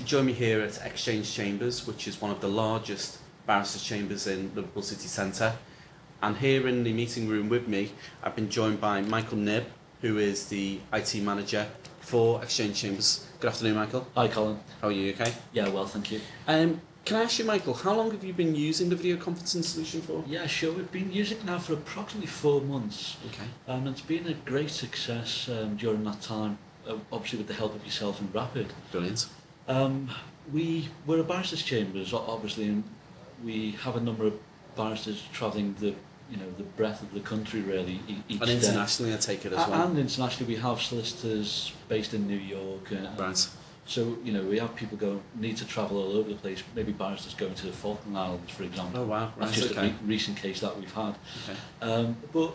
You join me here at Exchange Chambers, which is one of the largest barristers' chambers in Liverpool city centre. And here in the meeting room with me, I've been joined by Michael Knibb, who is the IT manager for Exchange Chambers. Good afternoon, Michael. Hi, Colin. How are you? Okay? Yeah, well, thank you. Can I ask you, Michael, how long have you been using the video conferencing solution for? Yeah, sure. We've been using it now for approximately 4 months. Okay. And it's been a great success during that time, obviously with the help of yourself and Rapid. Brilliant. We're a barristers' chambers, obviously, and we have a number of barristers travelling the breadth of the country, really, each and internationally, day. I take it as well. And internationally, we have solicitors based in New York. Right. So, we have people need to travel all over the place, maybe barristers going to the Falkland Islands, for example. Oh, wow. Right. That's just okay. a recent case that we've had. Okay. But,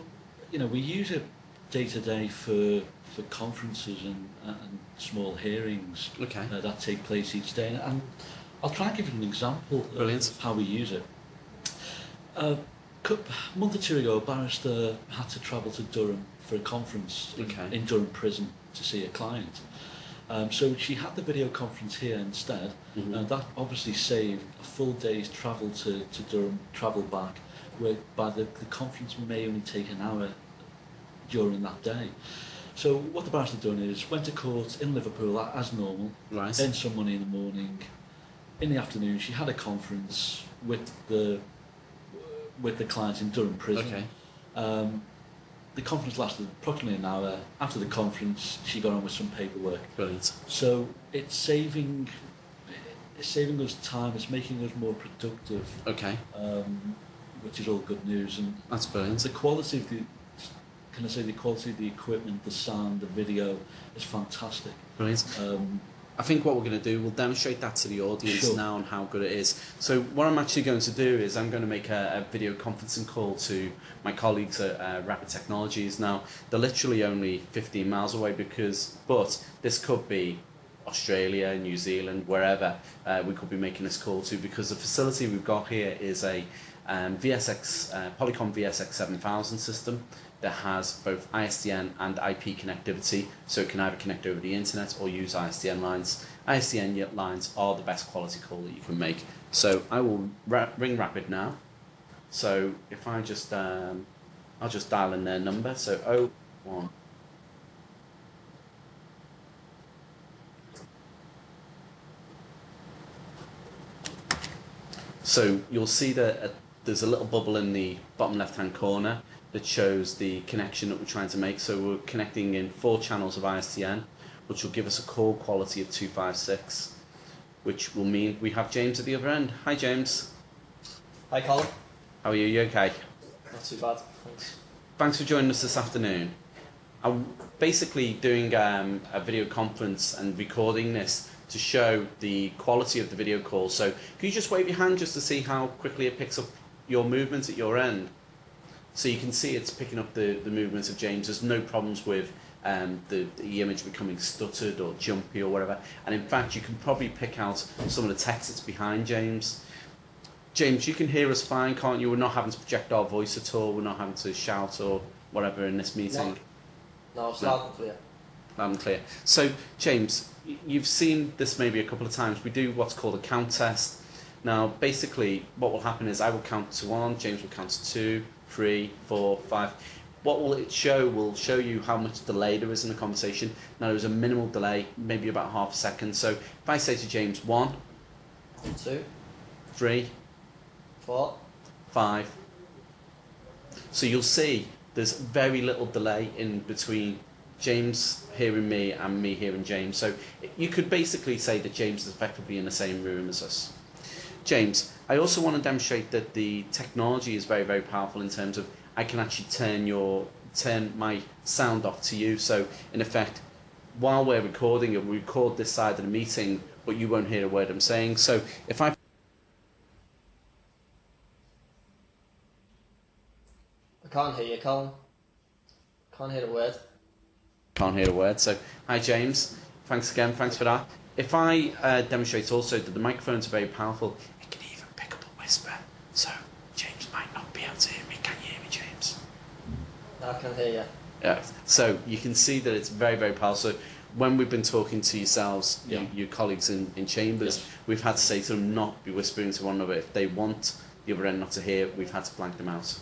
we use it day to day for conferences and small hearings that take place each day. And I'll try and give you an example of how we use it. A month or two ago, a barrister had to travel to Durham for a conference in Durham prison to see a client. So she had the video conference here instead, and that obviously saved a full day's travel to Durham, travel back, whereby the conference may only take an hour during that day. So what the barrister done is went to court in Liverpool as normal, earned some money in the morning. In the afternoon, she had a conference with the client in Durham prison. The conference lasted approximately an hour. After the conference, she got on with some paperwork. Brilliant. So it's saving us time. It's making us more productive. Okay. Which is all good news. And that's brilliant. The quality of the quality of the equipment, the sound, the video is fantastic. Brilliant. I think what we're going to do, we'll demonstrate that to the audience now on how good it is. So what I'm actually going to do is I'm going to make a video conferencing call to my colleagues at Rapid Technologies. Now, they're literally only 15 miles away but this could be Australia, New Zealand, wherever we could be making this call to, because the facility we've got here is a Polycom VSX 7000 system that has both ISDN and IP connectivity, so it can either connect over the internet or use ISDN lines. ISDN lines are the best quality call that you can make. So I will ring Rapid now. So if I just, I'll just dial in their number. So 01. So you'll see that there's a little bubble in the bottom left-hand corner that shows the connection that we're trying to make. So we're connecting in 4 channels of ISDN, which will give us a call quality of 256, which will mean we have James at the other end. Hi, James. Hi, Colin. How are you? You okay? Not too bad, thanks. Thanks for joining us this afternoon. I'm basically doing a video conference and recording this to show the quality of the video call. So can you just wave your hand just to see how quickly it picks up your movements at your end? So you can see it's picking up the movements of James. There's no problems with the image becoming stuttered or jumpy or whatever. And in fact, you can probably pick out some of the text that's behind James. James, you can hear us fine, can't you? We're not having to project our voice at all. We're not having to shout or whatever in this meeting. No, it's loud and clear. Loud and clear. So, James, you've seen this maybe a couple of times. We do what's called a count test. Now, basically, what will happen is I will count to 1, James will count to 2, 3, 4, 5. What will it show? Will show you how much delay there is in the conversation. Now, there's a minimal delay, maybe about half a second. So, if I say to James 1, 2, 3, 4, 5. So you'll see there's very little delay in between James hearing me and me hearing James. So you could basically say that James is effectively in the same room as us. James, I also want to demonstrate that the technology is very, very powerful in terms of I can actually turn my sound off to you. So in effect, while we're recording it, we record this side of the meeting, but you won't hear a word I'm saying. So if I can't hear you, Colin. Can't hear a word. Can't hear a word. So, hi James. Thanks again. Thanks for that. If I demonstrate also that the microphones are very powerful, it can even pick up a whisper. So, James might not be able to hear me. Can you hear me, James? I can hear you. Yeah. So, you can see that it's very, very powerful. So, when we've been talking to yourselves, your colleagues in chambers, we've had to say to them not be whispering to one another. If they want the other end not to hear, we've had to blank them out.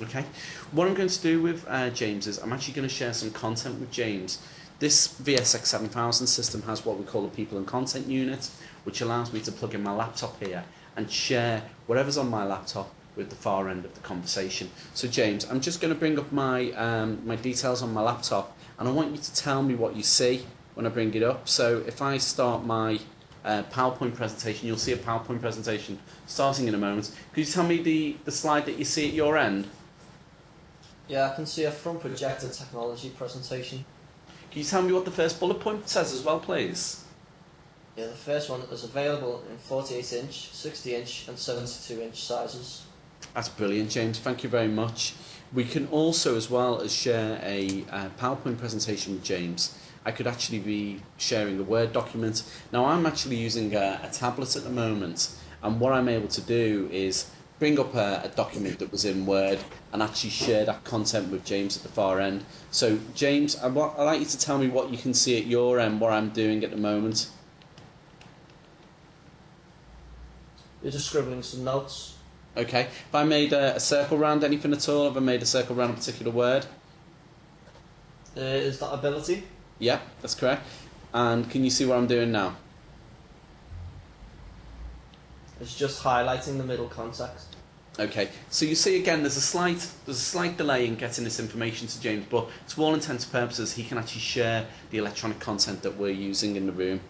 Okay. What I'm going to do with James is I'm actually going to share some content with James. This VSX7000 system has what we call a people and content unit, which allows me to plug in my laptop here and share whatever's on my laptop with the far end of the conversation. So James, I'm just going to bring up my my details on my laptop, and I want you to tell me what you see when I bring it up. So if I start my PowerPoint presentation, you'll see a PowerPoint presentation starting in a moment. Could you tell me the slide that you see at your end? Yeah, I can see a front projector technology presentation. Can you tell me what the first bullet point says as well, please? Yeah, the first one is available in 48-inch, 60-inch and 72-inch sizes. That's brilliant, James. Thank you very much. We can also, as well as share a PowerPoint presentation with James, I could actually be sharing a Word document. Now, I'm actually using a tablet at the moment, and what I'm able to do is bring up a document that was in Word and actually share that content with James at the far end. So, James, I'd like you to tell me what you can see at your end, what I'm doing at the moment. You're just scribbling some notes. Okay. Have I made a circle around anything at all? Have I made a circle around a particular word? Is that ability? Yeah, that's correct. And can you see what I'm doing now? It's just highlighting the middle context. Okay, so you see again there's a slight delay in getting this information to James, but to all intents and purposes he can actually share the electronic content that we're using in the room.